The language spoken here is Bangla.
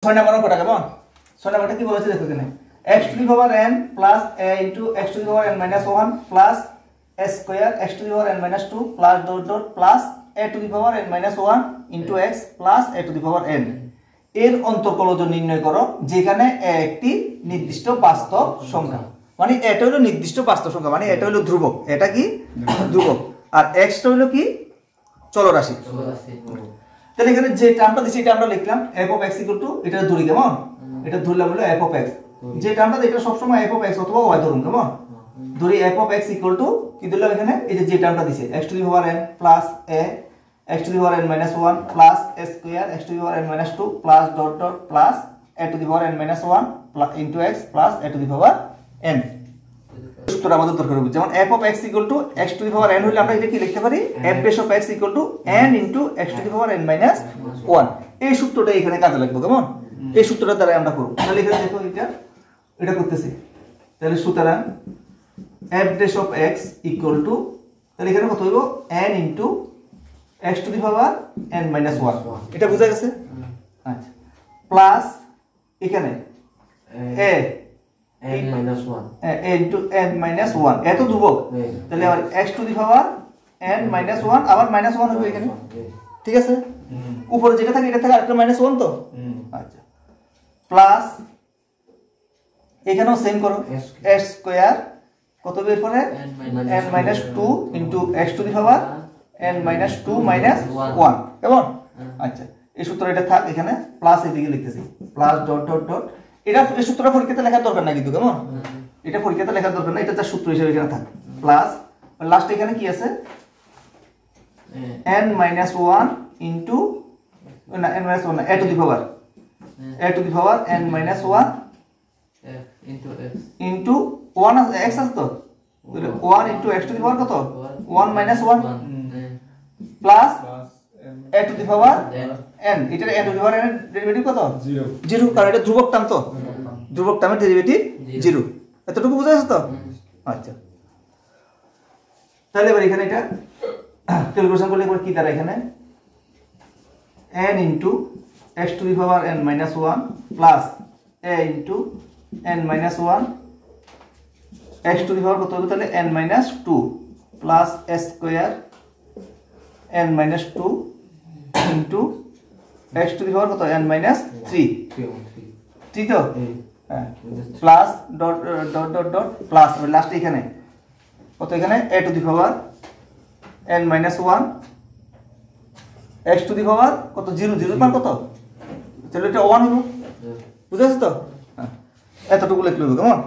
6 নম্বর কটা কেমন 6 নম্বরটা কি বলেছে দেখো এখানে x to the power n plus a into x to the power n minus 1 plus a square x to the power n minus 2 plus dot dot plus a to the power n minus 1 into x plus a to the power n এর অন্তর্কলজ নির্ণয় করো যেখানে a একটি নির্দিষ্ট বাস্তব সংখ্যা মানে এটা হলো নির্দিষ্ট বাস্তব সংখ্যা মানে এটা হলো ধ্রুবক এটা কি ধ্রুবক আর x টা হলো কি চলরাশি তাহলে এখানে যে টার্মটা দিছি এটা আমরা লিখলাম f of x = এটা ধরি কেমন এটা ধরলাম হলো f of x যে টার্মটা এটা সব সময় f of x অথবা y ধরুন কেমন ধরি f of x = কি দিলাম এখানে এই যে টার্মটা দিছে x to the power n plus a x to the power n minus 1 plus a square x to the power n minus 2 plus dot dot plus a to the power n minus 1 plus into x plus a to the power n সূত্রটা আমাদের দরকার হবে যেমন f of x = x to the power n হলে আমরা এটা কি লিখতে পারি f base of x = n into x to the power n minus 1 এই সূত্রটা এখানে কাজে লাগবে কেমন এই সূত্রটা দ্বারা আমরা করব তাহলে এখানে দেখো এটা করতেছি তাহলে সুতরাং f base of x = তাহলে এখানে কত হইব n into x to the power n minus 1 এটা বুঝা গেছে আচ্ছা প্লাস এখানে a n minus 1 a into n minus 1 এত ধ্রুবক তাহলে আবার x to the power n minus 1 আবার minus 1 হবে এখানে ঠিক আছে উপরে যেটা থাকে এটা থাকে আরেকটা -1 তো আচ্ছা প্লাস এখানেও সেম করো s স্কয়ার কত বের করে n minus 2 into x to the power n minus 2 minus 1 কেমন আচ্ছা এই সূত্র এটা থাক এখানে প্লাস এদিকে লিখতেছি প্লাস ডট ডট ডট এটা এই সূত্রটা পরীক্ষাতে লেখার দরকার নাই কিন্তু কেমন এটা পরীক্ষাতে লেখার দরকার নাই এটা তার সূত্র হিসেবে এখানে থাকে প্লাস লাস্ট এখানে কি আছে n minus 1 into না n minus 1 না a to the power n minus 1 f into x into 1 x আছে তো 1 into x to the power কত 1 minus 1 plus a to the power n এটা a to the power n এর ডেরিভেটিভ কত 0 কারণ এটা ধ্রুবক টার্ম তো ধ্রুবক টার্মের ডেরিভেটিভ 0 এতটুকু বুঝা গেছে তো আচ্ছা তাহলে এবার এখানে এটা ক্যালকুলেশন করলে এবার কি দাঁড়ায় এখানে n into x to the power n minus 1 plus a into n minus 1 x to the power কত হবে তাহলে n minus 2 plus a square n minus 2 into x to the power কত n minus 3 ঠিক তো হ্যাঁ plus dot dot dot dot plus last এখানে কত এখানে a to the power n minus 1 x to the power কত 0 0 মান কত তাহলে এটা 1 হবে বুঝাছ তো এতটুকু লিখলে হবে কেমন